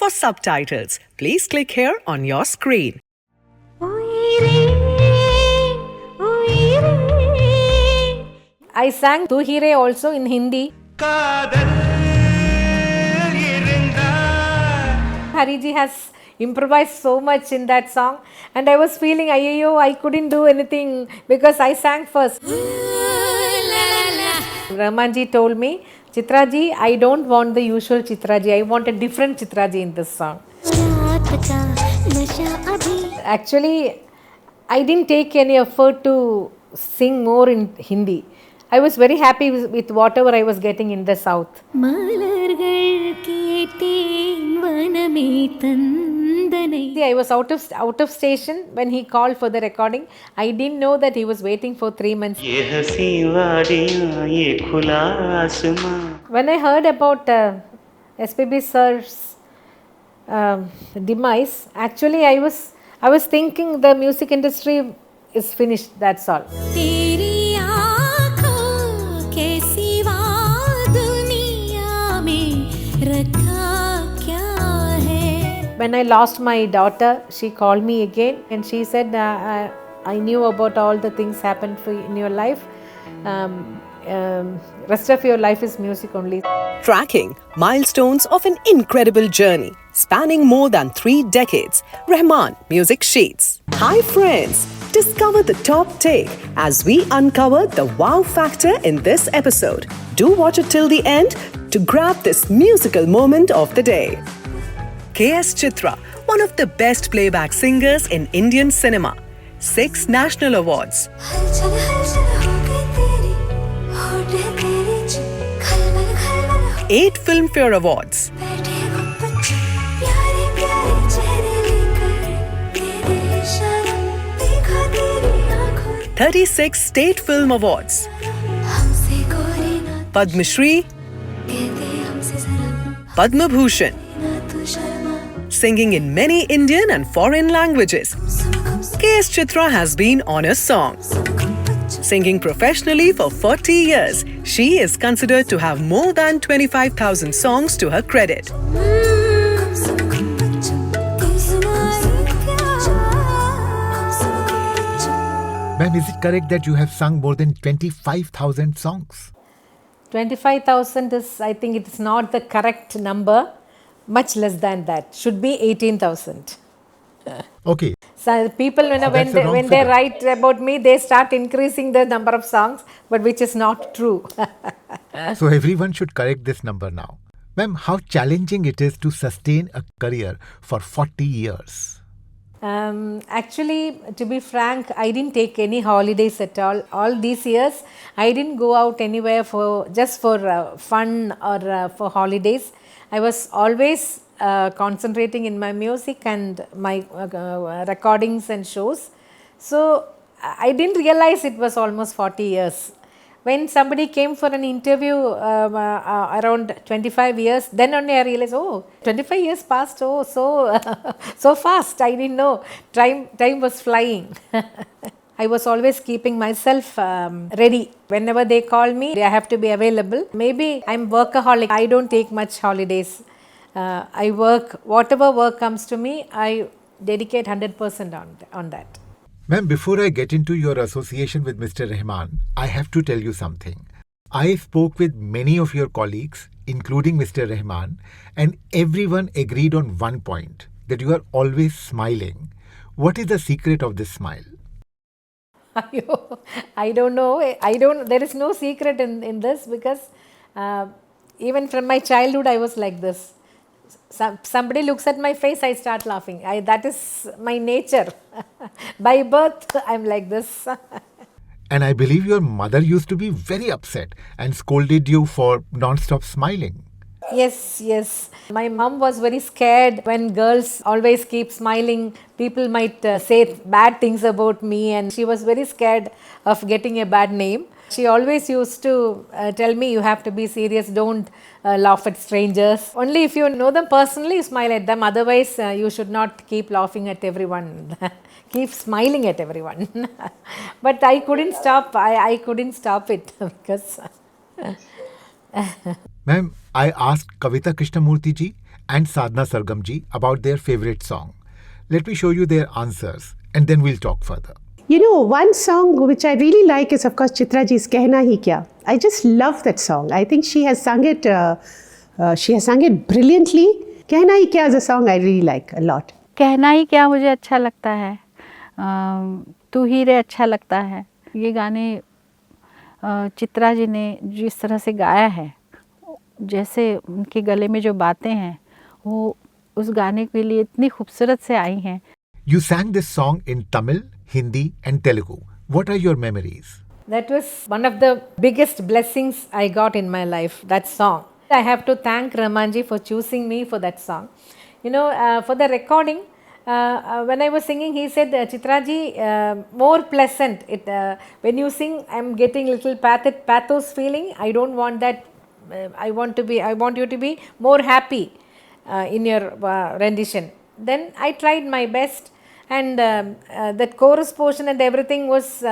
For subtitles, please click here on your screen. I sang Tu Hi Re also in Hindi. Hariji has improvised so much in that song, and I was feeling I couldn't do anything because I sang first. Rahman ji told me, Chitra ji, I don't want the usual Chitra ji, I want a different Chitra ji in this song. Actually, I didn't take any effort to sing more in Hindi. I was very happy with whatever I was getting in the South. I was out of station when he called for the recording. I didn't know that he was waiting for 3 months. Yeh Haseen Waadiyaan, ye khula aasmaan. When I heard about SPB sir's demise, actually I was thinking the music industry is finished, that's all. When I lost my daughter, she called me again and she said, I knew about all the things happened in your life. Rest of your life is music only. Tracking milestones of an incredible journey spanning more than 3 decades. Rahman Music Sheets. Hi friends, discover the top take as we uncover the wow factor in this episode. Do watch it till the end to grab this musical moment of the day. KS Chithra, one of the best playback singers in Indian cinema. 6 national awards. 8 Filmfare Awards. 36 State Film Awards. Padma Shri, Padma Bhushan. Singing in many Indian and foreign languages. KS Chithra has been on a song. Singing professionally for 40 years, she is considered to have more than 25,000 songs to her credit. Ma'am, is it correct that you have sung more than 25,000 songs? 25,000 is, I think it is not the correct number. Much less than that. Should be 18,000. Okay. So people, when they write about me, they start increasing the number of songs, but which is not true. So everyone should correct this number now. Ma'am, how challenging it is to sustain a career for 40 years? Actually, to be frank, I didn't take any holidays at all. All these years, I didn't go out anywhere for fun or for holidays. I was always concentrating in my music and my recordings and shows. So I didn't realize it was almost 40 years. When somebody came for an interview around 25 years, then only I realized, 25 years passed, so fast. I didn't know. Time was flying. I was always keeping myself ready. Whenever they call me, I have to be available. Maybe I'm workaholic. I don't take much holidays. I work, whatever work comes to me, I dedicate 100% on that. Ma'am, before I get into your association with Mr. Rahman, I have to tell you something. I spoke with many of your colleagues, including Mr. Rahman, and everyone agreed on one point, that you are always smiling. What is the secret of this smile? I don't know. There is no secret in this because even from my childhood I was like this. Somebody looks at my face, I start laughing. That is my nature. By birth, I'm like this. And I believe your mother used to be very upset and scolded you for non-stop smiling. Yes. My mom was very scared when girls always keep smiling. People might say bad things about me, and she was very scared of getting a bad name. She always used to tell me, you have to be serious, don't laugh at strangers. Only if you know them personally, smile at them. Otherwise, you should not keep laughing at everyone. Keep smiling at everyone. But I couldn't stop. I couldn't stop it because... Ma'am, I asked Kavita Krishnamurthy ji and Sadhna Sargamji about their favorite song. Let me show you their answers and then we'll talk further. You know, one song which I really like is, of course, Chitra ji's Kehna Hi Kya. I just love that song. I think she has sung it brilliantly. Kehna Hi Kya is a song I really like a lot. कहना ही क्या मुझे अच्छा लगता है, तू ही रे अच्छा लगता है. ये गाने चित्रा जी ने जिस तरह से गाया है, जैसे उनके गले में जो बातें हैं वो उस गाने के लिए इतनी खूबसूरत से आई हैं. You sang this song in Tamil, Hindi and Telugu. What are your memories? That was one of the biggest blessings I got in my life, that song. I have to thank Rahmanji for choosing me for that song. You know, for the recording, when I was singing, he said, Chitra ji, more pleasant. When you sing, I'm getting little pathos feeling. I don't want that. I want you to be more happy in your rendition. Then I tried my best, and that chorus portion and everything was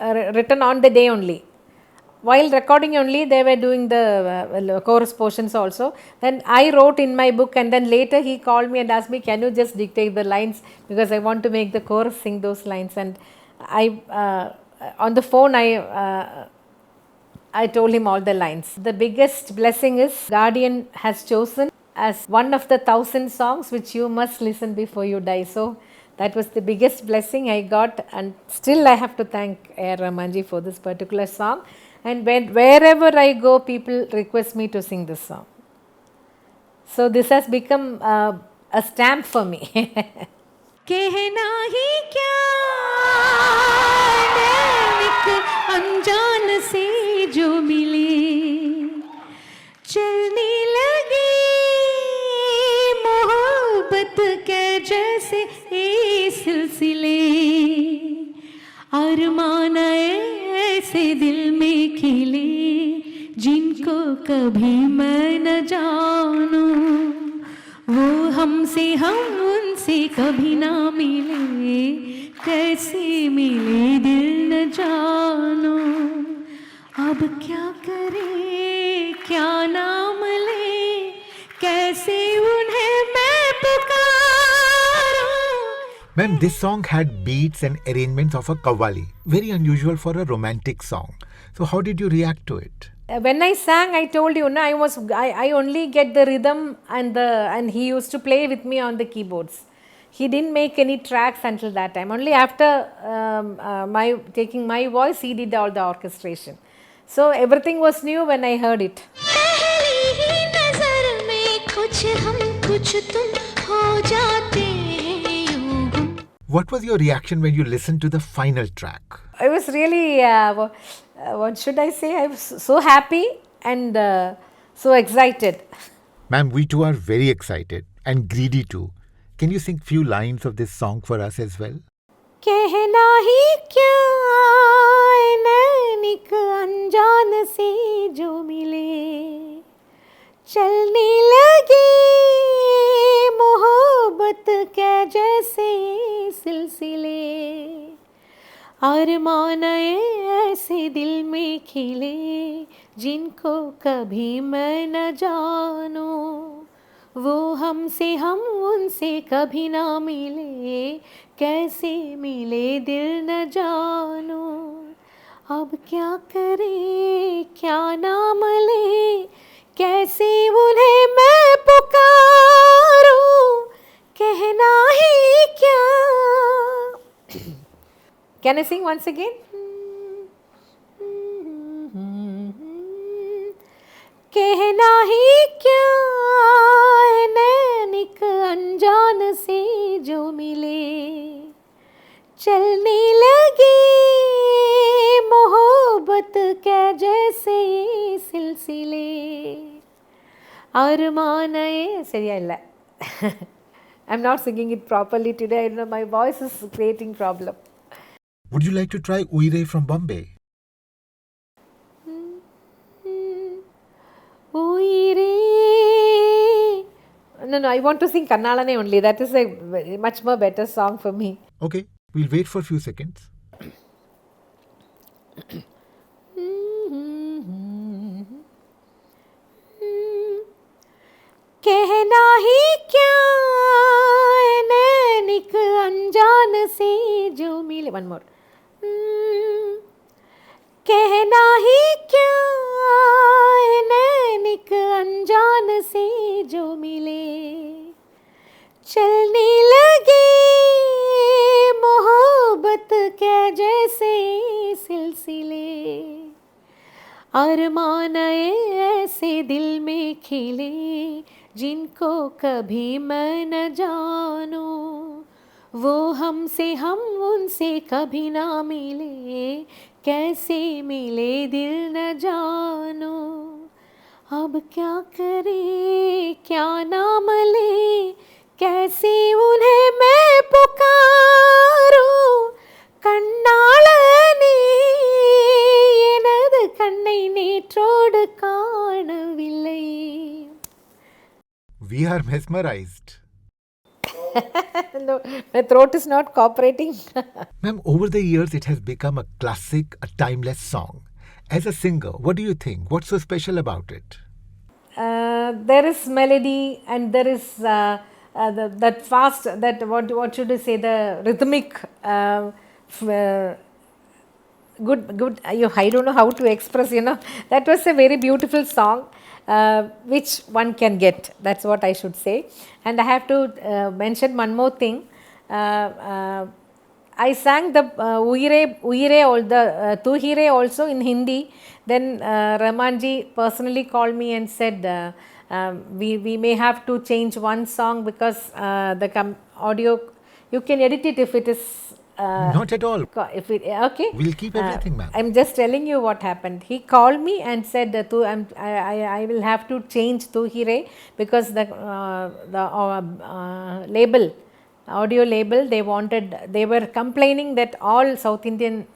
written on the day only. While recording only, they were doing the chorus portions also. Then I wrote in my book, and then later he called me and asked me, can you just dictate the lines, because I want to make the chorus sing those lines. And I on the phone I told him all the lines. The biggest blessing is Guardian has chosen as one of the 1,000 songs which you must listen before you die. So that was the biggest blessing I got, and still I have to thank Rahmanji for this particular song. And wherever I go, people request me to sing this song. So this has become a stamp for me. कहना ही क्या एक अनजान से जो मिले, चलने लगे मोहब्बत के जैसे ये सिलसिले, अरमान ऐसे दिल में खिले जिनको कभी मैं न जानूं, वो हमसे हम उनसे कभी ना मिले, कैसे मिले दिल न जानो, अब क्या करे क्या नाम ले, कैसे उन्हें मैं पुकारूं. Ma'am, this song had beats and arrangements of a qawwali, very unusual for a romantic song. So how did you react to it? When I sang, I told you, I only get the rhythm and he used to play with me on the keyboards. He didn't make any tracks until that time. Only after taking my voice, he did all the orchestration. So everything was new when I heard it. पहली ही नजर में कुछ हम कुछ तुम हो जाते हैं यूं गुम. What was your reaction when you listened to the final track? I was really, what should I say? I was so happy and so excited. Ma'am, we too are very excited and greedy too. Can you sing few lines of this song for us as well? कहना ही क्या नैनिक अनजान से जो मिले, चलने लगे मोहब्बत के जैसे सिलसिले, अरमान ऐसे दिल में खिले जिनको कभी मैं न जानूं, वो हमसे हम उनसे कभी ना मिले, कैसे मिले दिल न जानूं, अब क्या करे क्या नाम ले, कैसे उन्हें मैं पुकारूं, कहना ही क्या. Can I sing once again? कहना ही क्या नैनिक अनजान से जो मिले, चलने लगे मोहब्बत के जैसे सिलसिले, अरमान சரியா இல்ல. I'm not singing it properly today. I know my voice is creating problem. Would you like to try Uire from Bombay? No, I want to sing Kannalane only. That is a much more better song for me. Okay, we'll wait for a few seconds. कहना ही क्या है नैनिक अनजान से जो मिले. One more. कहना ही क्या है नैनिक अनजान से जो मिले, चलने लगे मोहब्बत के जैसे सिलसिले, अरमान ऐसे दिल में खिले जिनको कभी मैं न जानूं, वो हमसे हम उनसे कभी ना मिले, कैसे मिले दिल न जानो, अब क्या करे क्या नाम ले, कैसे उन्हें मैं पुकारूं, கண்ணாளனே எனது கண்ணை நேற்றோடு காணவில்லை. We are mesmerized. No, my throat is not cooperating. Ma'am, over the years it has become a classic, a timeless song. As a singer, what do you think? What's so special about it? There is melody and there is that fast, that what should I say, the rhythmic good I don't know how to express, that was a very beautiful song which one can get, that's what I should say. And I have to mention one more thing. I sang the Uyire or the Tu Hire also in Hindi. Then Rahman ji personally called me and said we may have to change one song because the audio, you can edit it if it is Not at all. if it, okay. We'll keep everything, ma'am. I'm just telling you what happened. He called me and said I will have to change Tu Hire because the label, audio label, they were complaining that all South Indian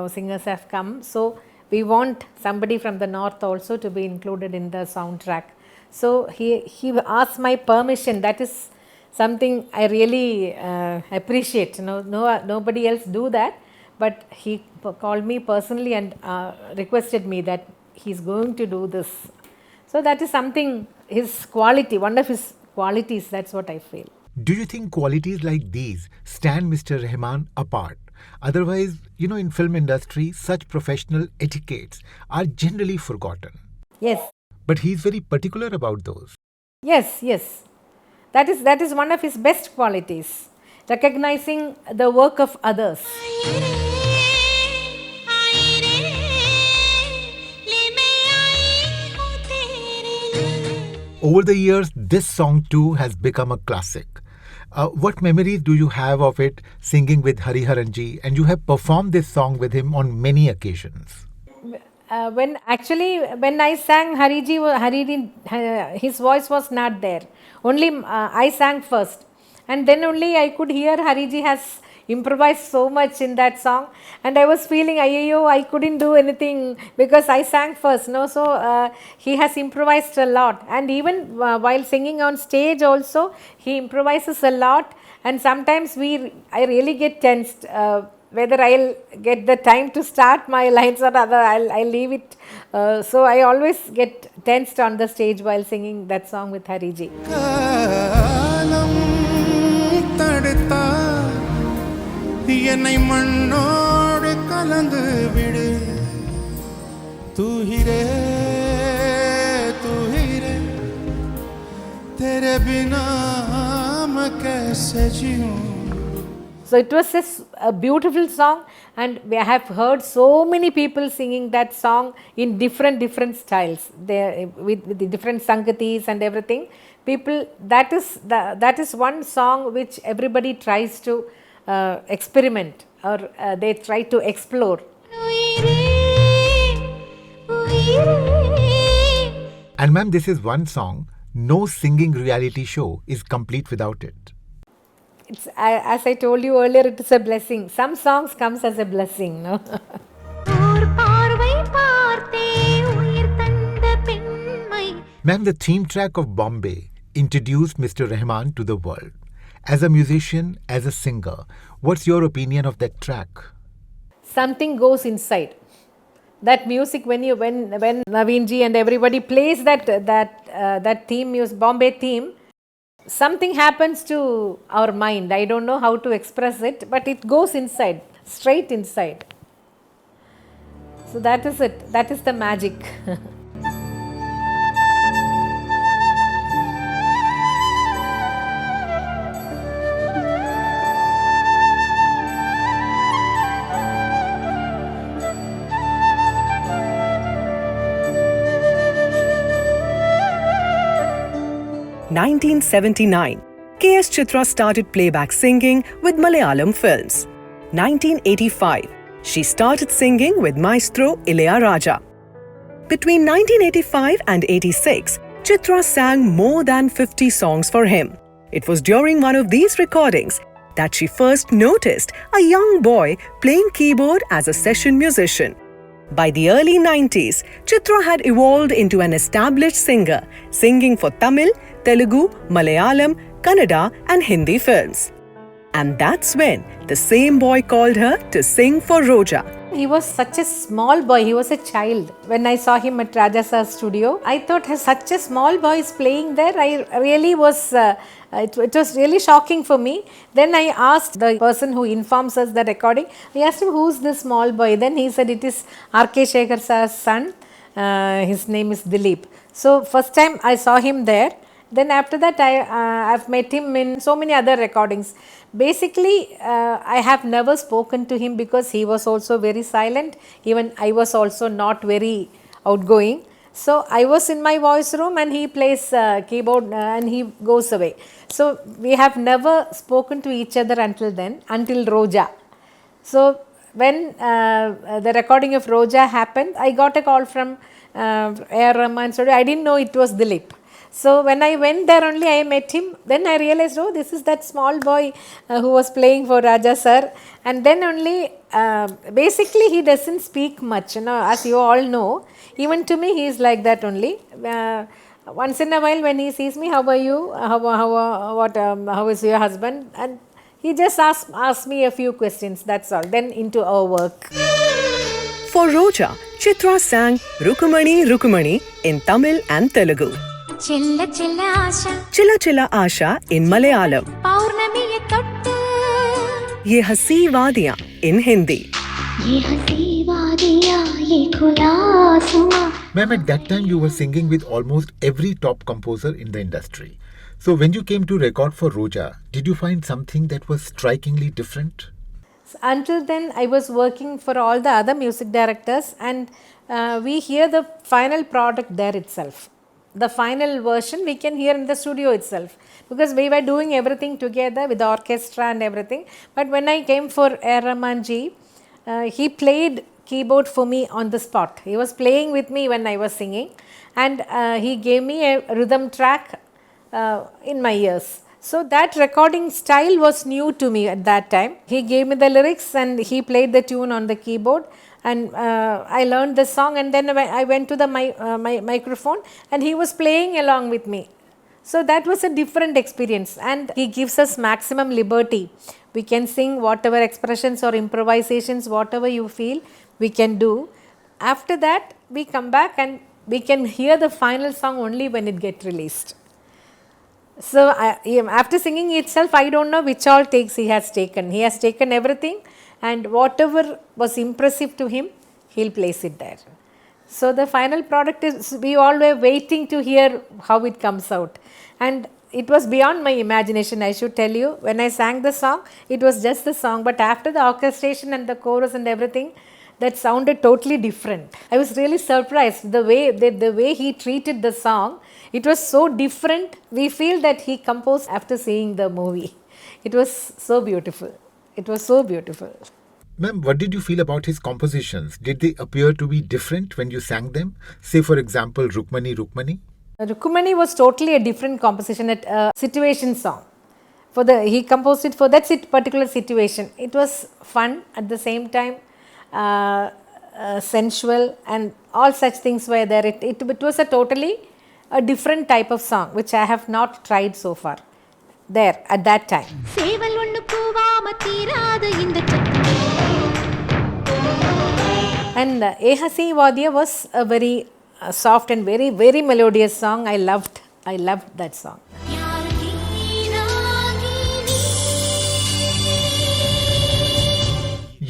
singers have come, so we want somebody from the north also to be included in the soundtrack. So he asked my permission. That is something I really appreciate. Nobody else do that, but he called me personally and requested me that he's going to do this. So that is something, his quality, one of his qualities, that's what I feel. Do you think qualities like these stand Mr. Rahman apart? Otherwise, in film industry, such professional etiquettes are generally forgotten. Yes. But he's very particular about those. Yes. That is one of his best qualities, recognizing the work of others. Over the years, this song too has become a classic. What memories do you have of it singing with Hariharan ji? And you have performed this song with him on many occasions. When I sang Hariji, his voice was not there. Only I sang first. And then only I could hear Hariji has improvised so much in that song. And I was feeling, I couldn't do anything because I sang first. So he has improvised a lot. And even while singing on stage also, he improvises a lot. And sometimes I really get tensed. Whether I'll get the time to start my lines or other, I'll leave it. So I always get tensed on the stage while singing that song with Hariji. So it was a beautiful song, and I have heard so many people singing that song in different styles, with the different sangatis and everything. People, that is one song which everybody tries to experiment, or they try to explore. And ma'am, this is one song. No singing reality show is complete without it. It's, as I told you earlier, it is a blessing. Some songs comes as a blessing, no? Ma'am, the theme track of Bombay introduced Mr. Rahman to the world. As a musician, as a singer, what's your opinion of that track? Something goes inside. that music, when Naveen ji and everybody plays that theme music, Bombay theme, something happens to our mind. I don't know how to express it, but it goes inside, straight inside. So that is it. That is the magic. 1979, KS Chithra started playback singing with Malayalam films. 1985, she started singing with maestro Ilaiyaraaja. Between 1985 and 86, Chithra sang more than 50 songs for him. It was during one of these recordings that she first noticed a young boy playing keyboard as a session musician. By the early 90s, Chithra had evolved into an established singer, singing for Tamil, Telugu, Malayalam, Kannada and Hindi films. And that's when the same boy called her to sing for Roja. He was such a small boy, he was a child. When I saw him at Raja Sir's studio, I thought such a small boy is playing there. I really was, it was really shocking for me. Then I asked the person who informs us the recording, I asked him, who's this small boy? Then he said it is R.K. Shekhar Sir's son, his name is Dilip. So first time I saw him there. Then after that I've met him in so many other recordings. Basically I have never spoken to him because he was also very silent. Even I was also not very outgoing. So I was in my voice room and he plays keyboard and he goes away. So we have never spoken to each other until then, until Roja. So when the recording of Roja happened, I got a call from Rahman studio. I didn't know it was Dilip. So when I went there only, I met him. Then I realized, oh, this is that small boy who was playing for Raja sir. And then only, basically he doesn't speak much, as you all know. Even to me, he is like that only. Once in a while when he sees me, how are you? How is your husband? And he just asks me a few questions, that's all. Then into our work. For Roja, Chithra sang Rukkumani Rukkumani in Tamil and Telugu. Chilla chilla asha, Chilla Chilla Asha in Malayalam. paurnamiye tottu, Yeh Haseen Waadiyaan in Hindi. Yeh Haseen Waadiyaan, ye khula asmaan. Ma'am, at that time you were singing with almost every top composer in the industry. So when you came to record for Roja, did you find something that was strikingly different? Until then, I was working for all the other music directors and we hear the final product there itself. The final version we can hear in the studio itself because we were doing everything together with the orchestra and everything. But when I came for Rahman ji, he played keyboard for me on the spot. He was playing with me when I was singing and he gave me a rhythm track in my ears. So that recording style was new to me at that time. He gave me the lyrics and he played the tune on the keyboard and I learned the song and then I went to the microphone and he was playing along with me. So that was a different experience and he gives us maximum liberty. We can sing whatever expressions or improvisations, whatever you feel, we can do. After that, we come back and we can hear the final song only when it gets released. So after singing itself, I don't know which all takes he has taken. He has taken everything and whatever was impressive to him, he'll place it there. So the final product is, we all were waiting to hear how it comes out. And it was beyond my imagination, I should tell you. When I sang the song, it was just the song. But after the orchestration and the chorus and everything, that sounded totally different. I was really surprised the way he treated the song. It was so different. We feel that he composed after seeing the movie. It was so beautiful. It was so beautiful. Ma'am, what did you feel about his compositions? Did they appear to be different when you sang them? Say, for example, Rukkumani Rukkumani? Rukkumani was totally a different composition, a situation song. He composed it for that particular situation. It was fun at the same time, sensual, and all such things were there. It was a different type of song, which I have not tried so far, there, at that time. And Yeh Haseen Waadiyaan was a very soft and very, very melodious song. I loved that song. प्यार की रागीनी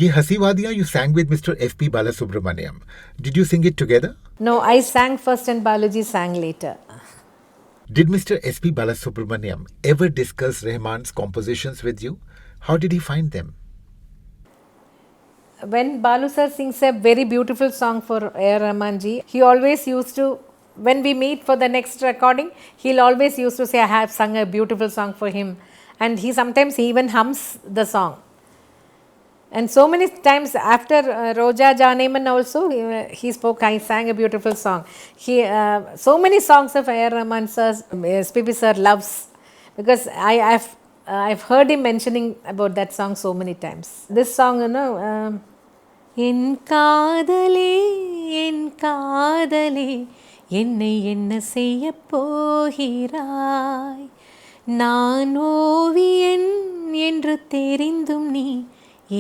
Ye Haseen Waadiyaan you sang with Mr. SP Balasubrahmanyam. Did you sing it together? No, I sang first and Balaji sang later. Did Mr. SP Balasubrahmanyam ever discuss Rahman's compositions with you? How did he find them? When Balu sir sings a very beautiful song for Rahman ji, he always used to, when we meet for the next recording, he'll always used to say, I have sung a beautiful song for him. And he sometimes even hums the song. And so many times after Roja Jaanu also, he spoke, I sang a beautiful song. So many songs of Rahman sir, SPB sir loves, because I've heard him mentioning about that song so many times. This song, என் காதலே என்னை என்ன செய்ய போகிறாய் நான் ஓவியன் என்று தெரிந்தும் நீ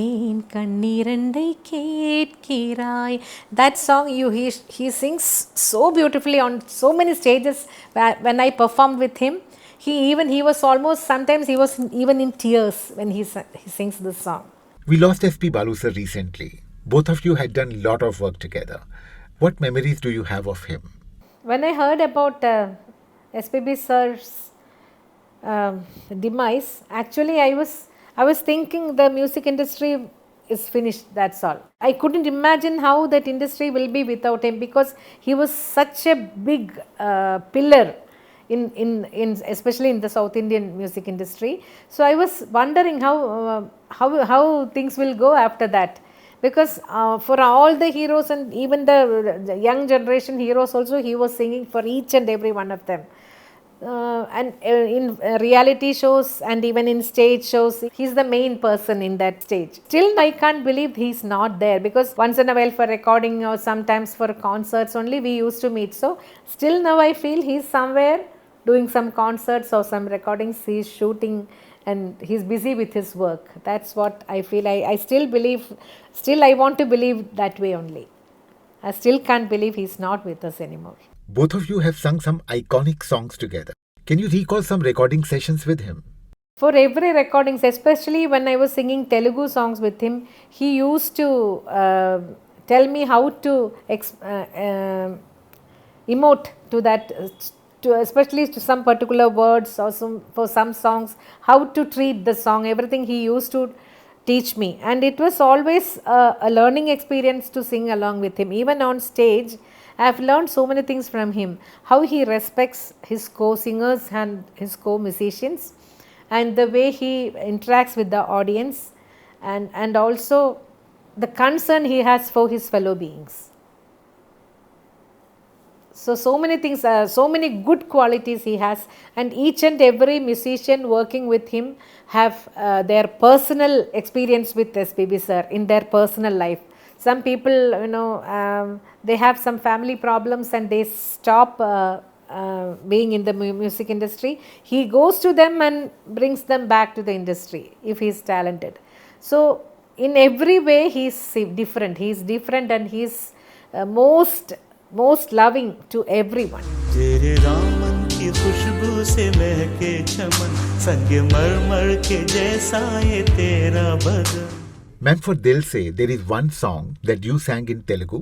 ஏன் கண்ணிரண்டை கேட்கிறாய். That song he sings so beautifully on so many stages. When I performed with him, he was almost, sometimes he was even in tears when he sings this song. We lost SP Balu sir recently. Both of you had done a lot of work together. What memories do you have of him? When I heard about SPB sir's demise, actually I was thinking the music industry is finished, that's all. I couldn't imagine how that industry will be without him, because he was such a big pillar in especially in the South Indian music industry. So I was wondering how things will go after that. Because for all the heroes and even the young generation heroes also, he was singing for each and every one of them. And in reality shows and even in stage shows, he's the main person in that stage. Still I can't believe he's not there, because once in a while for recording or sometimes for concerts only we used to meet. So still now I feel he's somewhere doing some concerts or some recordings, he's shooting and he's busy with his work. That's what I feel. I still believe, still I want to believe that way only. I still can't believe he's not with us anymore. Both of you have sung some iconic songs together. Can you recall some recording sessions with him? For every recordings, especially when I was singing Telugu songs with him, he used to tell me how to emote to that, especially to some particular words or for some songs, how to treat the song. Everything he used to teach me, and it was always a learning experience to sing along with him. Even on stage, I have learned so many things from him. How he respects his co-singers and his co-musicians, and the way he interacts with the audience, and also the concern he has for his fellow beings. So many things, so many good qualities he has, and each and every musician working with him have their personal experience with SPB sir in their personal life. Some people, they have some family problems and they stop being in the music industry. He goes to them and brings them back to the industry if he is talented. So in every way he is different. He is different, and he is most loving to everyone. तेरे दामन की खुशबू से महके चमन संगमरमर के जैसा ये तेरा बदन. Ma'am, for Dil Se, there is one song that you sang in Telugu,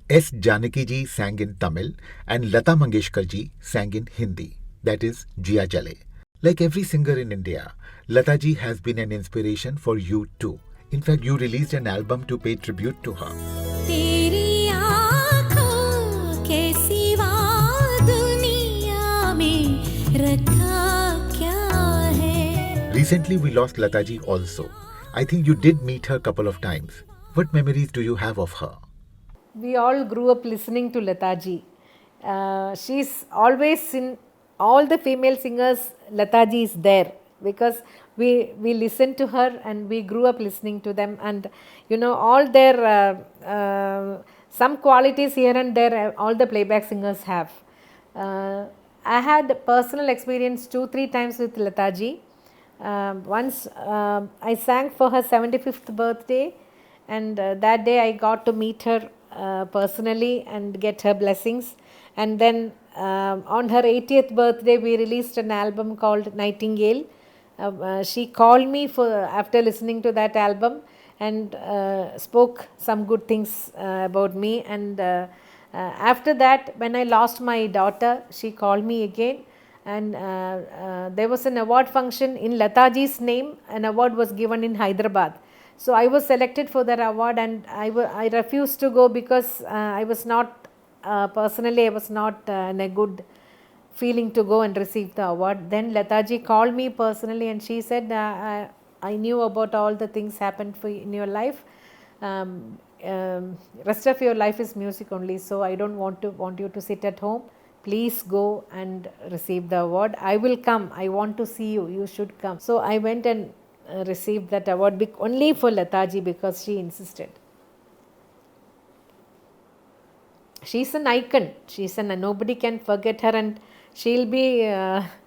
S. Janaki ji sang in Tamil, and Lata Mangeshkar ji sang in Hindi. That is Jia Jale. Like every singer in India, Lata ji has been an inspiration for you too. In fact, you released an album to pay tribute to her. तेरी आँखों के सिवा दुनिया में रखा क्या है. Recently, we lost Lata ji also. I think you did meet her a couple of times. What memories do you have of her? We all grew up listening to Lata ji. She's always in all the female singers. Lata ji is there because we listen to her and we grew up listening to them, and all their some qualities here and there all the playback singers have. I had personal experience 2-3 times with Lata ji. Once I sang for her 75th birthday, and that day I got to meet her personally and get her blessings. And then on her 80th birthday, we released an album called Nightingale. She called me after listening to that album and spoke some good things about me. And after that, when I lost my daughter, she called me again. And there was an award function in Lataji's name. An award was given in Hyderabad. So I was selected for that award, and I refused to go because I was not, personally, I was not in a good feeling to go and receive the award. Then Lataji called me personally and she said, I knew about all the things happened in your life. Rest of your life is music only, so I don't want you to sit at home. Please go and receive the award. I will come. I want to see you. You should come. So I went and received that award only for Lataji because she insisted. She's an icon. Nobody can forget her, and she'll be.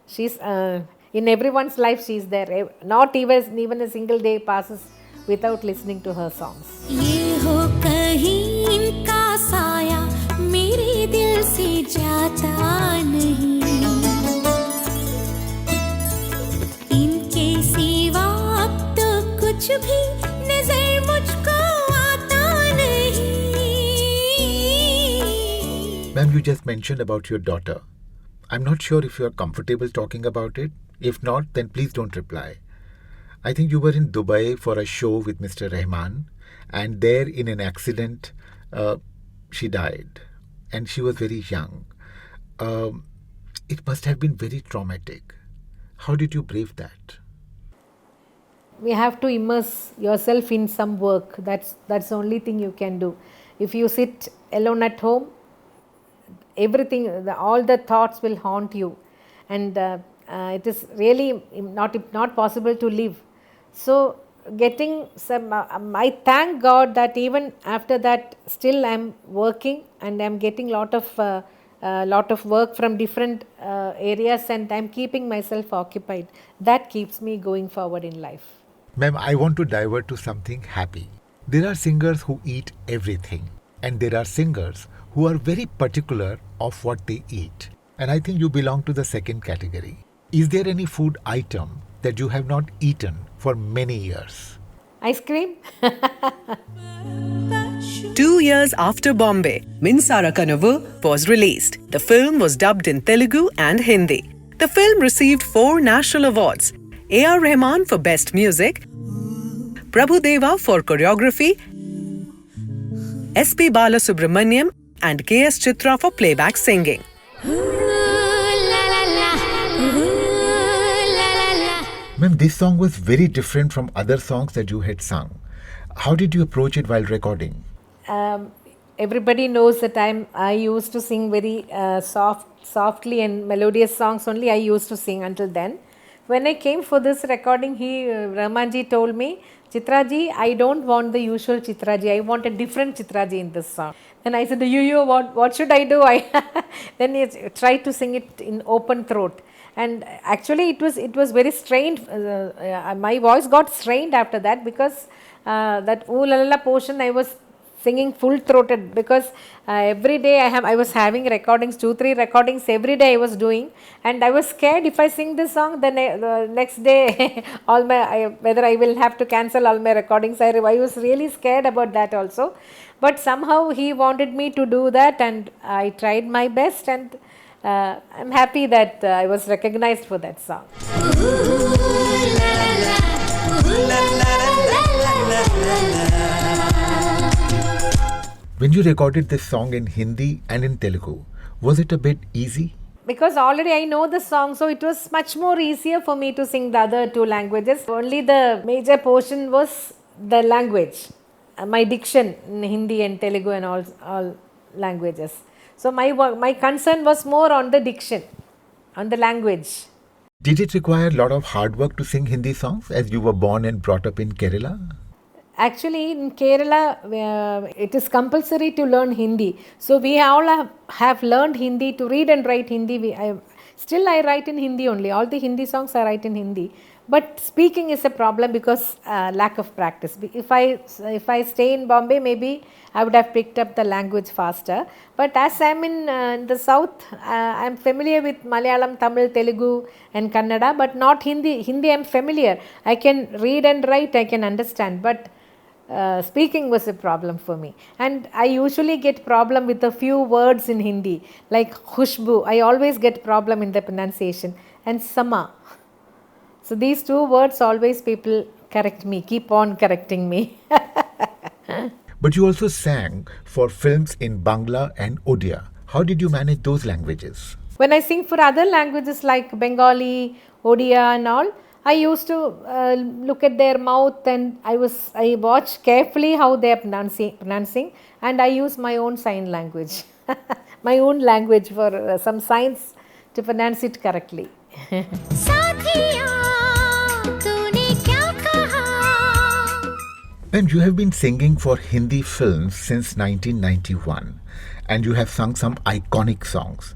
She's in everyone's life. She's there. Not even a single day passes without listening to her songs. ये हो कहीं इनका साया मेरे दिल से जाता नहीं, इनके सिवा अब तो कुछ भी नजर मुझको आता नहीं. Ma'am, you just mentioned about your daughter. I'm not sure if you are comfortable talking about it. If not, then please don't reply. I think you were in Dubai for a show with Mr. Rahman, and there in an accident, she died, and she was very young. It must have been very traumatic. How did you brave that? We have to immerse yourself in some work. That's the only thing you can do. If you sit alone at home, everything, all the thoughts will haunt you, and it is really not possible to live. So getting some, I thank God that even after that, still I'm working and I'm getting lot of work from different areas, and I'm keeping myself occupied. That keeps me going forward in life. Ma'am, I want to divert to something happy. There are singers who eat everything, and there are singers who are very particular of what they eat. And I think you belong to the second category. Is there any food item that you have not eaten for many years? Ice cream? 2 years after Bombay, Minsara Kanavu was released. The film was dubbed in Telugu and Hindi. The film received 4 national awards: A.R. Rahman for Best Music, Prabhudeva for Choreography, S.P. Balasubrahmanyam and KS Chithra for Playback Singing. Ma'am, this song was very different from other songs that you had sung. How did you approach it while recording? Everybody knows that I used to sing very softly and melodious songs only. I used to sing until then. When I came for this recording, Rahmanji told me, Chitraji, I don't want the usual Chitraji. I want a different Chitraji in this song. Then I said, what should I do? Then he tried to sing it in open throat. And actually it was very strained. My voice got strained after that, because that ooh la la portion I was singing full throated, because every day I was having recordings, 2-3 recordings every day I was doing, and I was scared if I sing this song, then the next day whether I will have to cancel all my recordings. I was really scared about that also, but somehow he wanted me to do that, and I tried my best, and I'm happy that I was recognized for that song. When you recorded this song in Hindi and in Telugu, was it a bit easy? Because already I know the song, so it was much more easier for me to sing the other 2 languages. Only the major portion was the language, my diction in Hindi and Telugu and all languages. So my concern was more on the diction, on the language. Did it require a lot of hard work to sing Hindi songs, as you were born and brought up in Kerala? Actually, in Kerala, it is compulsory to learn Hindi. So we all have learned Hindi, to read and write Hindi. Still I write in Hindi only. All the Hindi songs I write in Hindi. But speaking is a problem because lack of practice. If I stay in Bombay, maybe I would have picked up the language faster. But as I'm in the south, I'm familiar with Malayalam, Tamil, Telugu and Kannada, but not Hindi. Hindi I'm familiar. I can read and write, I can understand. But speaking was a problem for me, and I usually get problem with a few words in Hindi, like khushbu. I always get problem in the pronunciation, and sama. So these two words always people correct me, keep on correcting me. But you also sang for films in Bangla and Odia. How did you manage those languages? When I sing for other languages like Bengali, Odia and all, I used to look at their mouth, and I watch carefully how they are pronouncing, and I use my own sign language, my own language for some signs to pronounce it correctly. And you have been singing for Hindi films since 1991, and you have sung some iconic songs.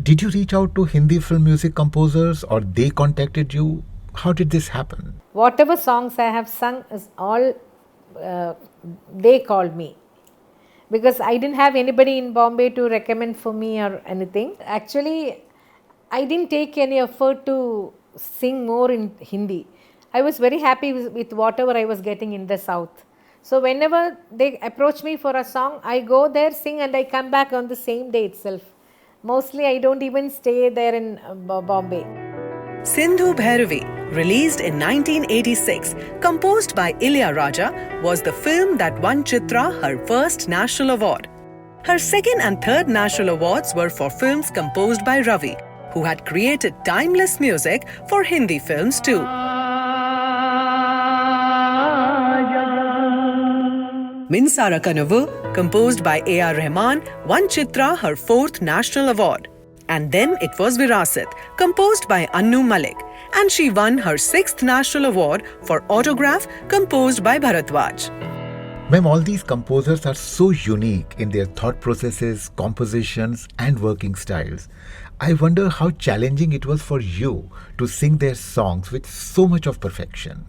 Did you reach out to Hindi film music composers, or they contacted you? How did this happen? Whatever songs I have sung is all they called me, because I didn't have anybody in Bombay to recommend for me or anything. Actually, I didn't take any effort to sing more in Hindi. I was very happy with whatever I was getting in the south. So whenever they approach me for a song, I go there, sing, and I come back on the same day itself. Mostly I don't even stay there in Bombay. Sindhu Bhairavi, released in 1986, composed by Ilaiyaraaja, was the film that won Chitra her first national award. Her second and third national awards were for films composed by Ravi, who had created timeless music for Hindi films too. Minsara Kanavu, composed by A.R. Rahman, won Chitra her fourth national award. And then it was Virasat, composed by Malik, and she won her sixth national award for Autograph, composed by Bharadwaj. Ma'am, all these composers are so unique in their thought processes, compositions, and working styles. I wonder how challenging it was for you to sing their songs with so much of perfection.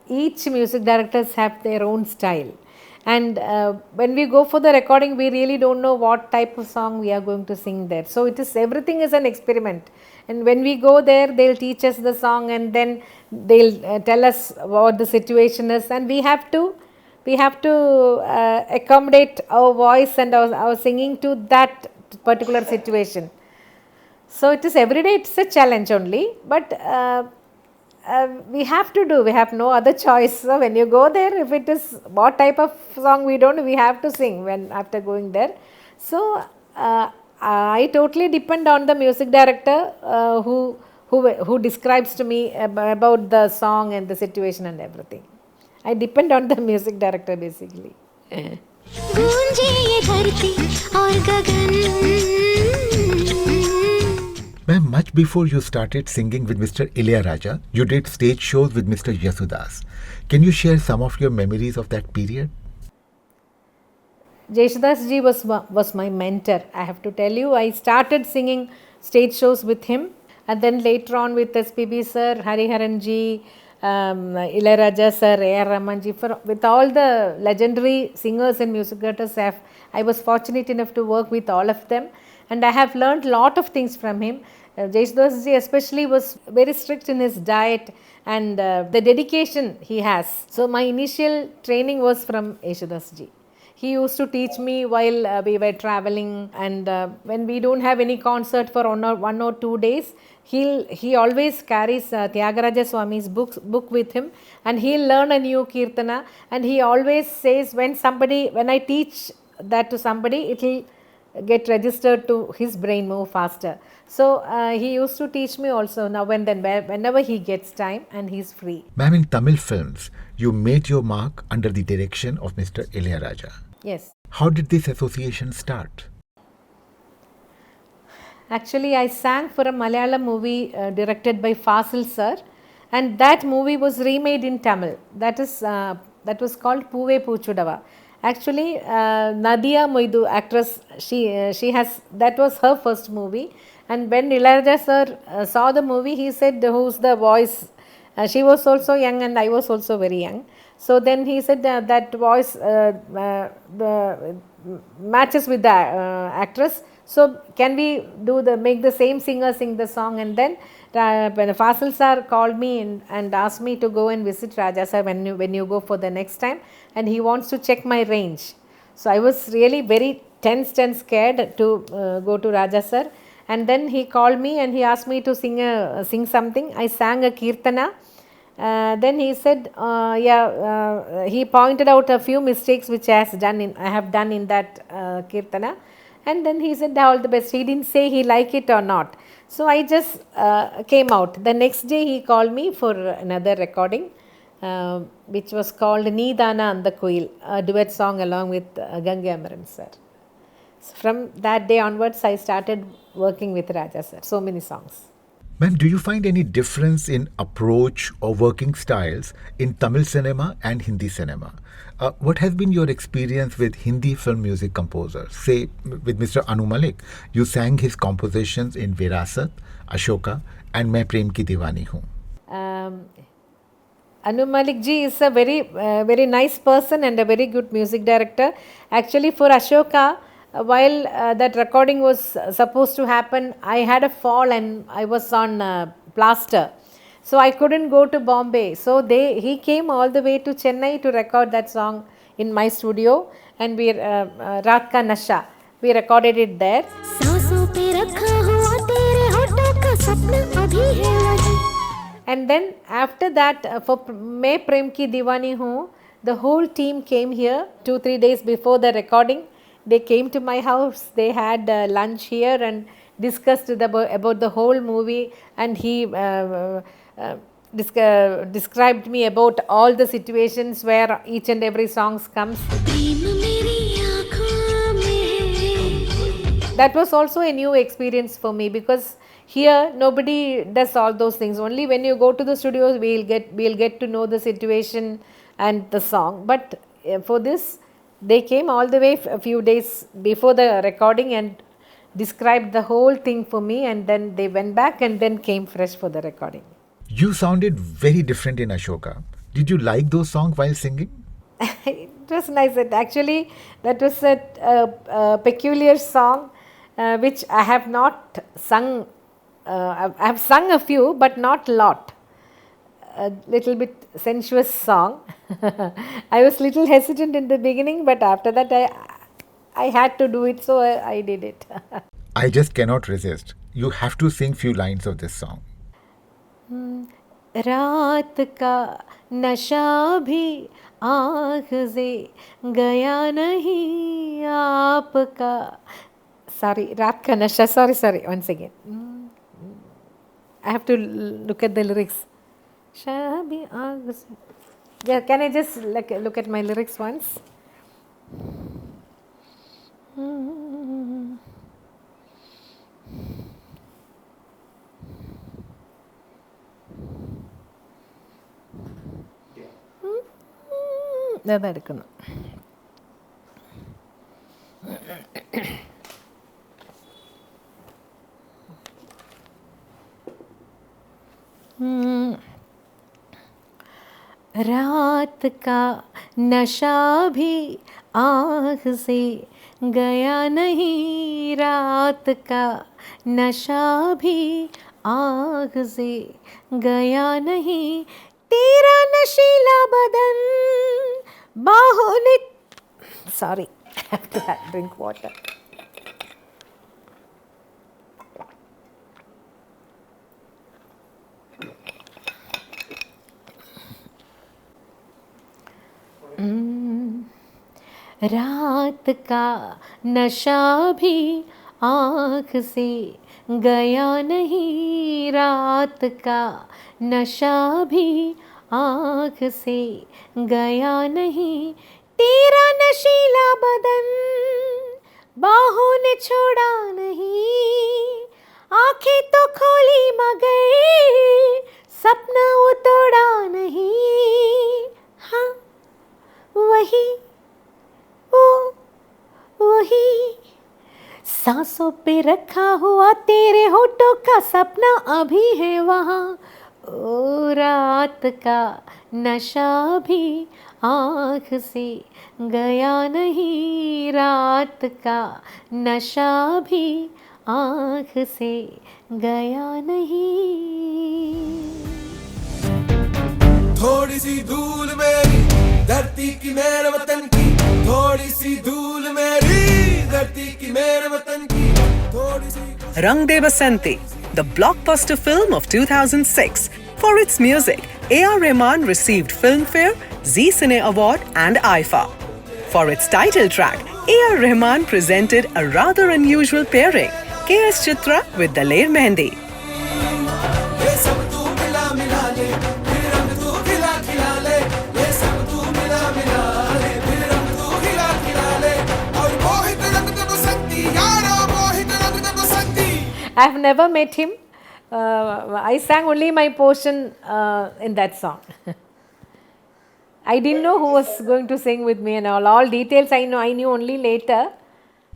Each music directors have their own style, and when we go for the recording, we really don't know what type of song we are going to sing there. So everything is an experiment, and when we go there, they'll teach us the song, and then they'll tell us what the situation is, and we have to accommodate our voice and our singing to that particular situation. So it is every day, it's a challenge only, but we have to do, we have no other choice. So when you go there, if it is what type of song we don't, we have to sing after going there. So I totally depend on the music director who describes to me about the song and the situation and everything. I depend on the music director basically. Ma'am, much before you started singing with Mr. Ilaiyaraaja, you did stage shows with Mr. Yesudas. Can you share some of your memories of that period? Yesudas ji was my mentor. I have to tell you, I started singing stage shows with him, and then later on with SPB sir, Hariharan ji, Ilaiyaraaja sir, Rahman ji, with all the legendary singers and music directors, I was fortunate enough to work with all of them, and I have learned a lot of things from him. Yesudas ji especially was very strict in his diet and the dedication he has. So my initial training was from Yesudas ji. He used to teach me while we were traveling, and when we don't have any concert for 1 or 2 days, he always carries Tyagaraja Swami's book with him, and he'll learn a new kirtana, and he always says when I teach that to somebody, it will get registered to his brain more faster. So he used to teach me also now and then whenever he gets time and he's free. Ma'am, in Tamil films, you made your mark under the direction of Mr. Ilaiyaraaja. Yes. How did this association start? Actually, I sang for a Malayalam movie directed by Fasil sir, and that movie was remade in Tamil. That was called Poove Poochudava. Actually, Nadia Moidu, actress, she has, that was her first movie. And when Ilaiyaraaja sir saw the movie, he said, "Who's the voice?" She was also young and I was also very young. So then he said that voice matches with the actress. So can we make the same singer sing the song? And then when Fasil sir called me and asked me to go and visit Raja sir when you go for the next time, and he wants to check my range. So I was really very tensed and scared to go to Raja sir. And then he called me and he asked me to sing something. I sang a kirtana. Then he said, he pointed out a few mistakes which I have done in that kirtana. And then he said, all the best. He didn't say he liked it or not. So I just came out. The next day he called me for another recording, which was called Needana and the Koil, a duet song along with Gange Amaran sir. So from that day onwards, I started working with Raja sir. So many songs. Ma'am, do you find any difference in approach or working styles in Tamil cinema and Hindi cinema? What has been your experience with Hindi film music composers? Say, with Mr. Anu Malik, you sang his compositions in Virasat, Ashoka and Main Prem Ki Diwani Hoon. Anu Malik ji is a very nice person and a very good music director. Actually, for Ashoka, while that recording was supposed to happen, I had a fall and I was on plaster. So I couldn't go to Bombay. So he came all the way to Chennai to record that song in my studio, and we Raat Ka Nasha, we recorded it there. And then after that, for Main Prem Ki Diwani Hoon, the whole team came here 2-3 days before the recording. They came to my house, they had lunch here and discussed about the whole movie, and he described me about all the situations where each and every song comes. That was also a new experience for me, because here nobody does all those things. Only when you go to the studios we'll get to know the situation and the song. But for this, they came all the way a few days before the recording and described the whole thing for me, and then they went back and then came fresh for the recording. You sounded very different in Ashoka. Did you like those songs while singing? It was nice. Actually, that was a peculiar song which I have not sung. I have sung a few, but not a lot. A little bit sensuous song. I was little hesitant in the beginning, but after that I had to do it, so I did it. I just cannot resist. You have to sing few lines of this song. रात का नशा भी आँख से गया नहीं आपका. Sorry, रात का नशा. Sorry. Once again. I have to look at the lyrics. Yeah, can I just look at my lyrics once? That's എടുക്കുന്നു. रात का नशा भी आँख से गया नहीं, रात का नशा भी आँख से गया नहीं, तेरा नशीला बदन बाहों ने. Sorry, I have to drink water. रात का नशा भी आँख से गया नहीं, रात का नशा भी आँख से गया नहीं, तेरा नशीला बदन बाहों ने छोड़ा नहीं, आँखें तो खोली मगर सपना वो तोड़ा नहीं. हाँ वही सांसों पे रखा हुआ तेरे होठों का सपना अभी है वहाँ, ओ रात का नशा भी आँख से गया नहीं, रात का नशा भी आँख से गया नहीं। थोड़ी सी धूल मेरी धरती की मेरे वतन की, थोड़ी सी धूल मेरी धरती की मेरे वतन की, थोड़ी सी Rang De Basanti, the blockbuster film of 2006. For its music, A.R. Rahman received Filmfare, Zee Cine Award and IFA. For its title track, A.R. Rahman presented a rather unusual pairing, KS Chithra with Daler Mehendi. ये सब तू मिला मिला ले, फिर रंग तू खिला खिला ले, ये सब तू मिला मिला ले, फिर रंग तू खिला खिला ले, और मोहित रंग दे बसंती यारा, मोहित रंग दे बसंती। I have never met him. I sang only my portion in that song. I didn't know who was going to sing with me and all details I knew only later.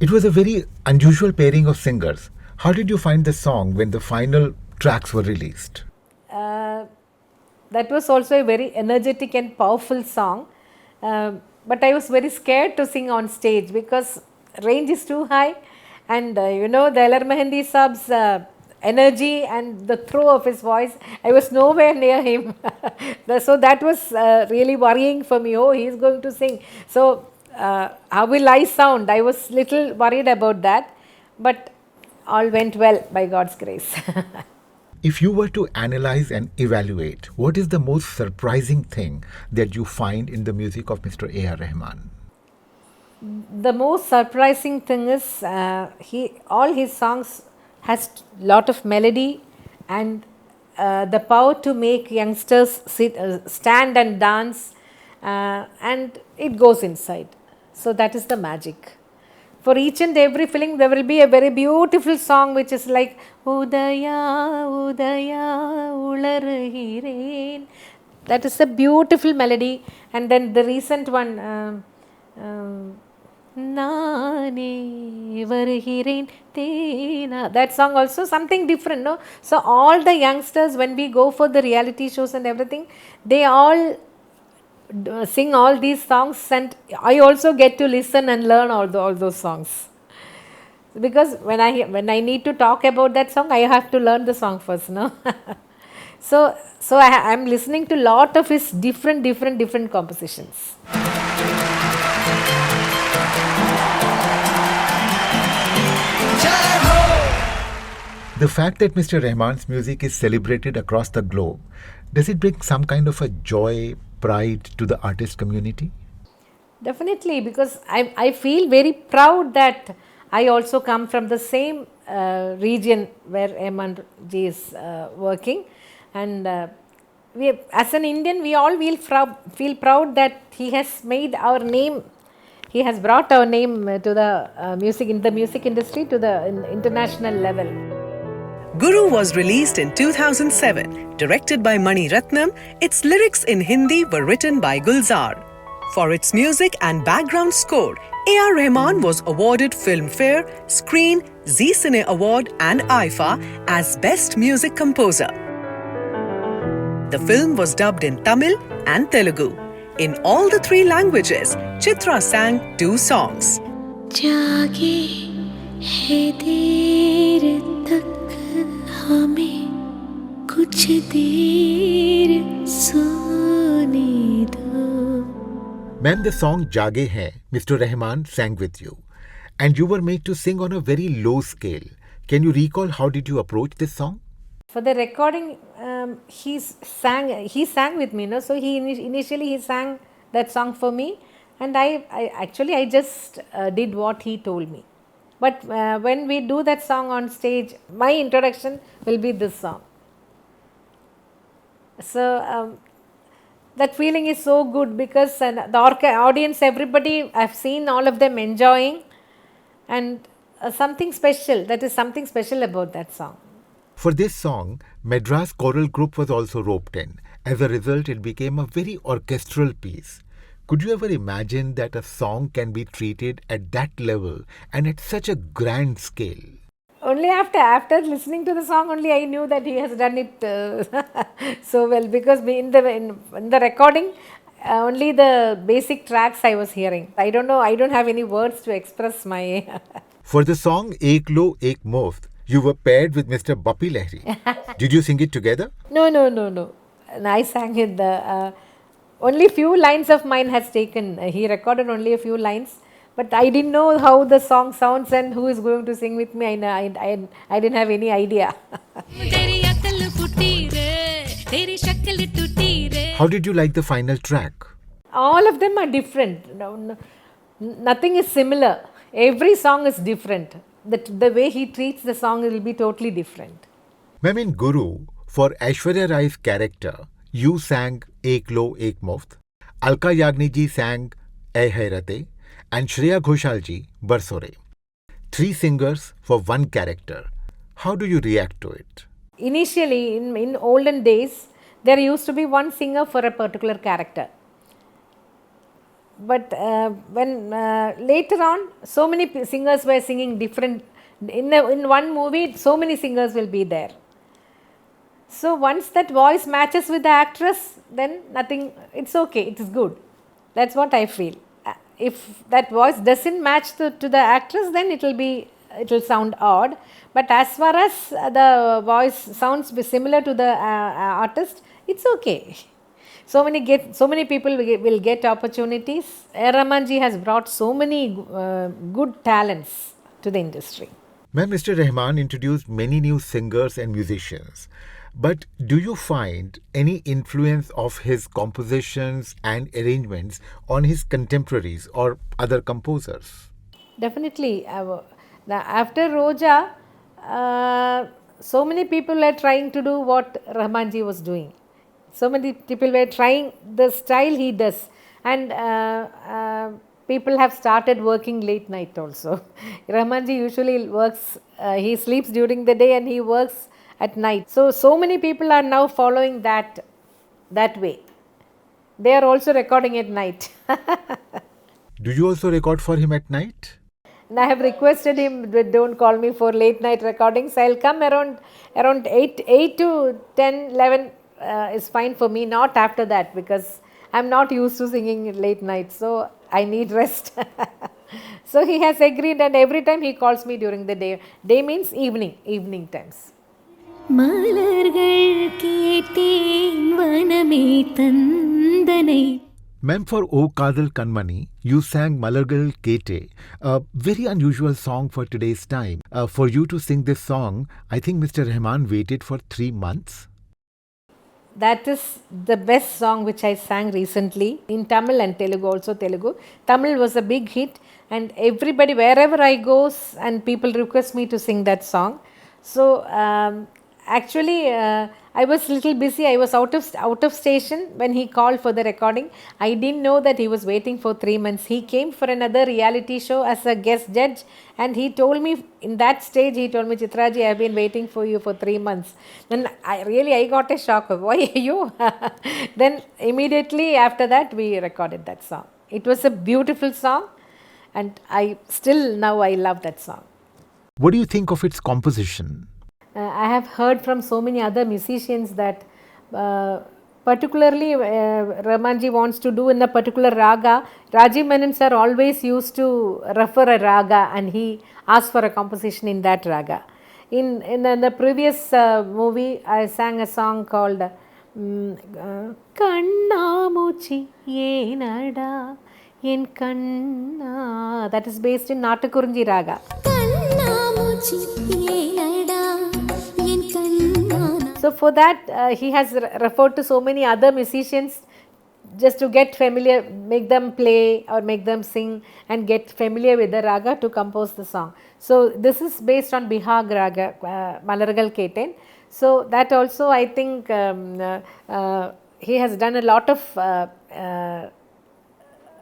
It was a very unusual pairing of singers. How did you find the song when the final tracks were released? That was also a very energetic and powerful song. But I was very scared to sing on stage because range is too high, and Daler Mehendi Sab's energy and the throw of his voice, I was nowhere near him. So that was really worrying for me. Oh, he is going to sing. So how will I sound? I was little worried about that, but all went well by God's grace. If you were to analyze and evaluate, what is the most surprising thing that you find in the music of Mr. A.R. Rahman? The most surprising thing is all his songs has lot of melody and the power to make youngsters stand and dance, and it goes inside. So that is the magic. For each and every film there will be a very beautiful song which is like Udaya Udaya Ularhiren. That is a beautiful melody. And then the recent one, Nane Varhiren Tena, that song also something different, no? So all the youngsters, when we go for the reality shows and everything, they all sing all these songs, and I also get to listen and learn all those songs. Because when I need to talk about that song, I have to learn the song first, no? So I am listening to lot of his different compositions. The fact that Mr. Rahman's music is celebrated across the globe, does it bring some kind of a joy, pride to the artist community? Definitely, because I feel very proud that I also come from the same region where Rahman ji is working, and we, as an Indian, we all feel proud that he has made our name. He has brought our name to the music industry to the international level. Guru was released in 2007. Directed by Mani Ratnam, its lyrics in Hindi were written by Gulzar. For its music and background score, A.R. Rahman was awarded Filmfare, Screen, Zee Cine Award and IFA as Best Music Composer. The film was dubbed in Tamil and Telugu. In all the three languages, Chitra sang 2 songs. जागे है देर तक हमें कुछ देर सोने दो. Ma'am, the song Jaage Hai, Mr. Rahman sang with you, and you were made to sing on a very low scale. Can you recall how did you approach this song? For the recording, he sang with me, no? So initially he sang that song for me, and I just did what he told me. But when we do that song on stage, my introduction will be this song. So that feeling is so good because the audience, everybody, I've seen all of them enjoying, and something special, that is something special about that song. For this song, Madras Choral Group was also roped in. As a result, it became a very orchestral piece. Could you ever imagine that a song can be treated at that level and at such a grand scale? Only after listening to the song, only I knew that he has done it so well, because in the recording, only the basic tracks I was hearing. I don't know, I don't have any words to express my. For the song Ek Lo Ek Muft, you were paired with Mr. Bapi Lahiri. Did you sing it together? No. And I sang it. Only few lines of mine has taken. He recorded only a few lines, but I didn't know how the song sounds and who is going to sing with me. I didn't have any idea. How did you like the final track? All of them are different. Nothing is similar. Every song is different. The way he treats the song will be totally different. Ma'am, in Guru, for Aishwarya Rai's character, you sang Ek Lo Ek Muft, Alka Yagnik ji sang Ae Hairate, and Shreya Ghoshal ji Barsore. 3 singers for one character. How do you react to it? Initially, in olden days, there used to be one singer for a particular character. But when later on, so many singers were singing different. In one movie, so many singers will be there. So once that voice matches with the actress, then nothing, it's okay, it is good. That's what I feel. If that voice doesn't match to the actress, then it will sound odd. But as far as the voice sounds similar to the artist, it's okay. So many people will get opportunities. Rahman ji has brought so many good talents to the industry. Ma'am, Mr. Rahman introduced many new singers and musicians. But do you find any influence of his compositions and arrangements on his contemporaries or other composers? Definitely. After Roja, so many people are trying to do what Rahman ji was doing. So many people were trying the style he does. And people have started working late night also. Rahman ji usually works, he sleeps during the day and he works at night. So many people are now following that way. They are also recording at night. Do you also record for him at night? And I have requested him, don't call me for late night recordings. I'll come around 8 to 10, 11 is fine for me, not after that, because I'm not used to singing late night, so I need rest. So he has agreed, and every time he calls me during the day. Day means evening times. Ma'am, for O Kadhal Kanmani, you sang Malargal Kete, a very unusual song for today's time. For you to sing this song, I think Mr. Rahman waited for 3 months. That is the best song which I sang recently in Tamil and Telugu, also Telugu. Tamil was a big hit, and everybody, wherever I go, and people request me to sing that song. So actually, I was little busy. I was out of station when he called for the recording. I didn't know that he was waiting for 3 months. He came for another reality show as a guest judge, and he told me in that stage, he told me, Chitra ji, I have been waiting for you for 3 months. Then I got a shock of, why are you? Then immediately after that, we recorded that song. It was a beautiful song, and I love that song. What do you think of its composition? I have heard from so many other musicians that particularly Rahmanji wants to do in a particular raga. Rajiv Menon sir always used to refer a raga, and he asked for a composition in that raga. In the previous movie, I sang a song called Kanna Muchi Yenada Yen Kanna. That is based in Natakurunji raga. So for that, he has referred to so many other musicians just to get familiar, make them play or make them sing and get familiar with the raga to compose the song. So this is based on Bihag raga, Malargal Keten. So that also, I think he has done a lot of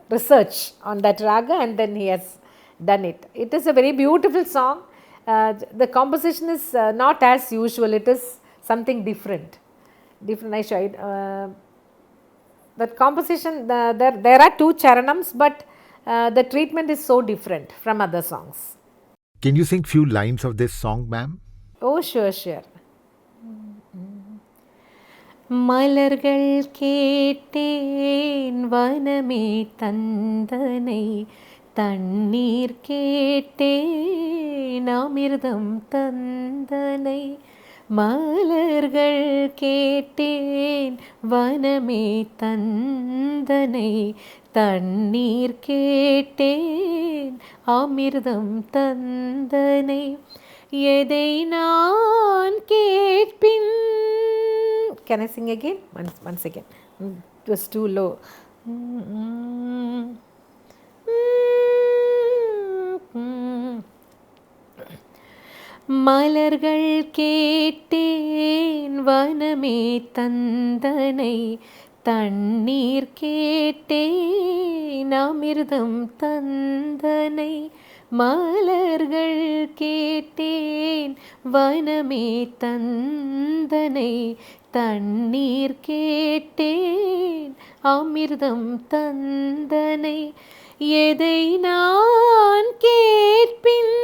research on that raga, and then he has done it. It is a very beautiful song. The composition is not as usual. It is something different. I that composition, there are two charanams, but the treatment is so different from other songs. Can you sing few lines of this song, ma'am? Oh, sure. மலர்கள் கேட்டேன் வனமே தந்தனை தண்ணீர் கேட்டேன் அமிர்தம் தந்தனை மலர்கள் கேட்டேன் வனமே தந்தனை தண்ணீர் கேட்டேன் அமிர்தம் தந்தனை எதை நான் கேட்பின். Can I sing again? Once again. It was too low. மலர்கள் கேட்டேன் வனமே தந்தனை தண்ணீர் கேட்டேன் அமிர்தம் தந்தனை மலர்கள் கேட்டேன் வனமே தந்தனை தண்ணீர் கேட்டேன் அமிர்தம் தந்தனை எதை நான் கேட்பின்.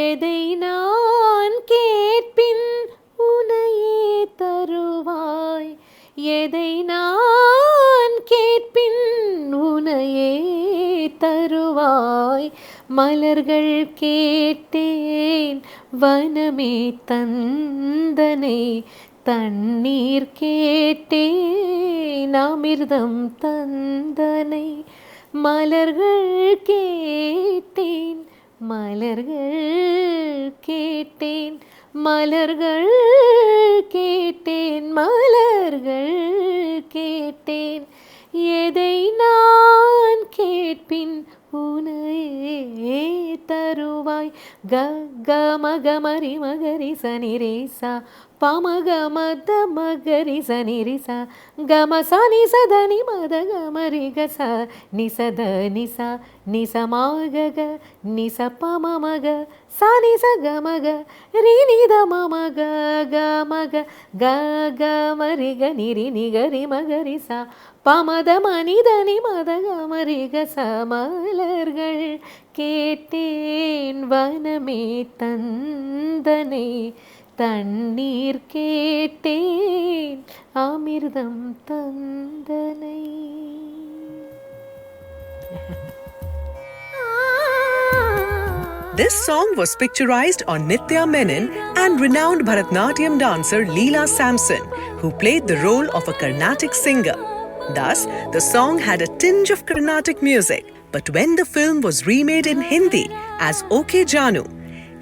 எதை நான் கேட்பின் உனையே தருவாய். எதை நான் கேட்பின் உனையே தருவாய். மலர்கள் கேட்டேன் வனமே தந்தனை தண்ணீர் கேட்டேன் அமிர்தம் தந்தனை மலர்கள் கேட்டேன் மலர்கள் கேட்டேன் மலர்கள் கேட்டேன் மலர்கள் கேட்டேன் எதை நான் கேட்பின் உனையே தருவாய். க க மக மரி மகரி சனி ரேசா பமக மத மகரி சனி ரிசா கம சனி சதனி மத கமரி கச நிசத நிசா நிசமாக நிச பம மக சனி ச கமக ரினித மமக கமக க க மரி க நிரி நிகரி மகரி சா பமத மனிதனி மத கமரி கச மலர்கள் கேட்டேன் வனமே தந்தனை தண்ணீர் கேட்டேன் அமிர்தம் தந்தனை. This song was picturized on Nitya Menon and renowned Bharatnatyam dancer Leela Samson, who played the role of a Carnatic singer. Thus, the song had a tinge of Carnatic music. But when the film was remade in Hindi as OK Jaanu,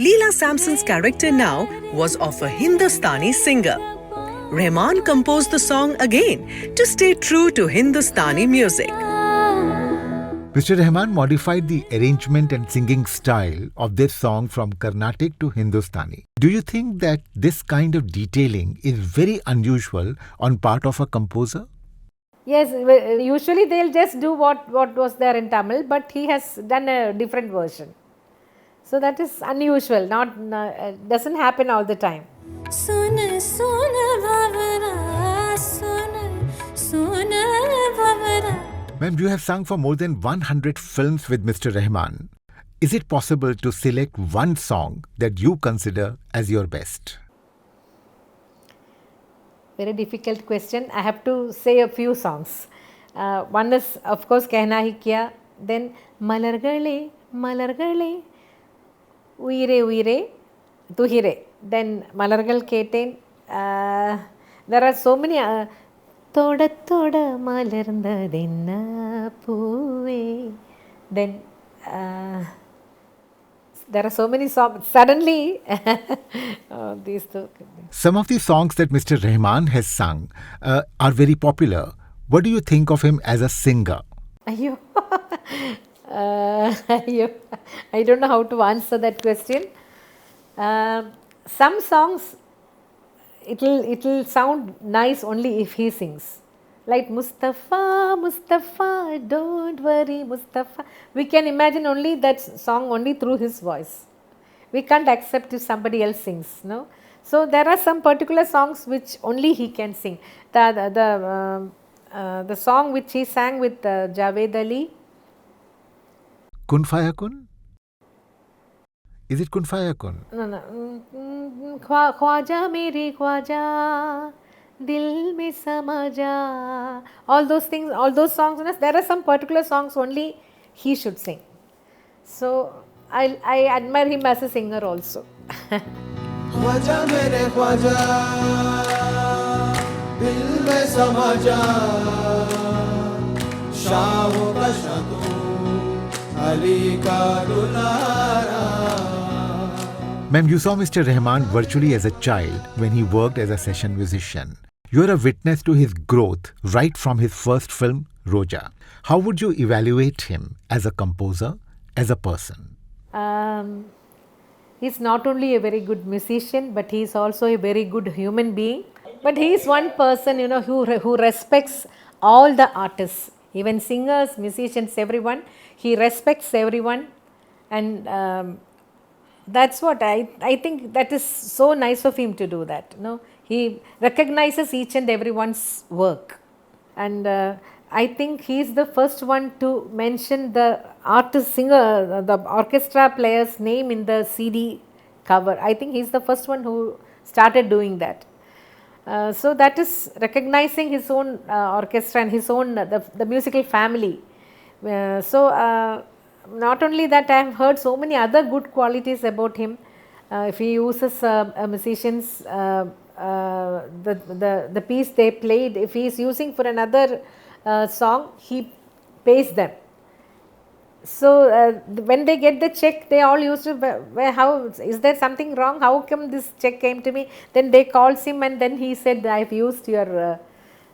Leela Samson's character now was of a Hindustani singer. Rahman composed the song again to stay true to Hindustani music. Mr. Rahman modified the arrangement and singing style of this song from Carnatic to Hindustani. Do you think that this kind of detailing is very unusual on part of a composer? Yes, usually they'll just do what was there in Tamil, but he has done a different version. So that is unusual, doesn't happen all the time. Soon soon Bhawra soon soon Bhawra. Ma'am, you have sung for more than 100 films with Mr. Rahman. Is it possible to select one song that you consider as your best? Very difficult question. I have to say a few songs. One is, of course, Kehna hi kiya. Then Malargale, Malargale, Uire Uire, Tuhire. Then Malargal Keten. There are so many. Thoda Thoda Malarndadinna Poove. Then there are so many songs. Suddenly, these two. Some of the songs that Mr. Rahman has sung are very popular. What do you think of him as a singer? Ayyo. I don't know how to answer that question. Some songs, it'll sound nice only if he sings. Like Mustafa, Mustafa, don't worry, Mustafa. We can imagine only that song only through his voice. we can't accept if somebody else sings, no. So there are some particular songs which only he can sing. The song which he sang with Javed Ali. Kun Faya Kun? Is it Kun Faya Kun? No. Khwaja mere khwaja, dil mein sama ja. All those things, all those songs. There are some particular songs only he should sing. So I admire him as a singer also. Khwaja मेरे ख्वाजा दिल में समा जा शाहों का शाह तू अली का दुलारा. Ma'am, you saw Mr. Rahman virtually as a child when he worked as a session musician. You're a witness to his growth right from his first film, Roja. How would you evaluate him as a composer, as a person? He's not only a very good musician, but he is also a very good human being. But he is one person, who respects all the artists, even singers, musicians, everyone. He respects everyone, and that's what I think that is so nice of him to do that. He recognizes each and everyone's work, and I think he is the first one to mention the artist, singer, the orchestra player's name in the CD cover. I think he is the first one who started doing that. So that is recognizing his own orchestra and his own the musical family. Not only that, I have heard so many other good qualities about him. If he uses musicians, the piece they played, if he is using for another song, he pays them. So when they get the check, they all used to, how is there something wrong? How come this check came to me? Then they calls him, and then he said, I've used your.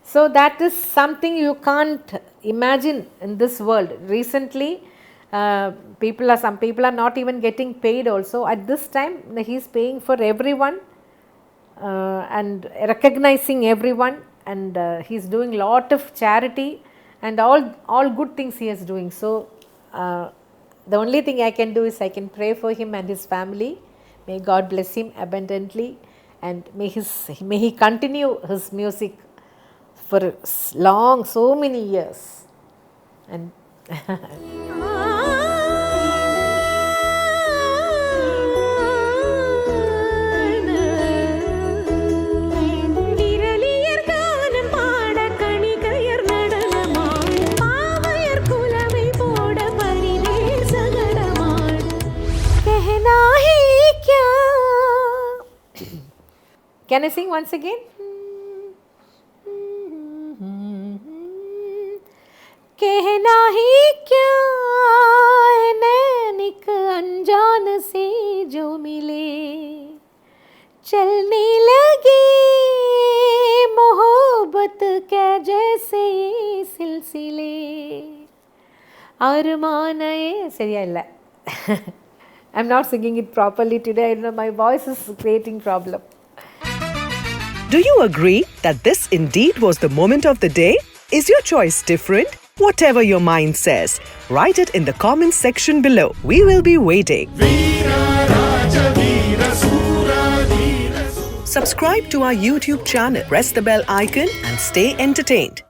So that is something you can't imagine in this world. Recently, some people are not even getting paid also. At this time, he is paying for everyone and recognizing everyone, and he is doing lot of charity and all good things he is doing. So the only thing I can do is I can pray for him and his family. May God bless him abundantly, and may he continue his music for so many years. And can I sing once again? कहना ही क्या है नैनिक अनजान से जो मिले, चलने लगी मोहब्बत के जैसे सिलसिले, अरमाने சரியா இல்லை. I'm not singing it properly today. I know my voice is creating problem. Do you agree that this indeed was the moment of the day? Is your choice different? Whatever your mind says, write it in the comments section below. We will be waiting. Subscribe to our YouTube channel, press the bell icon, and stay entertained.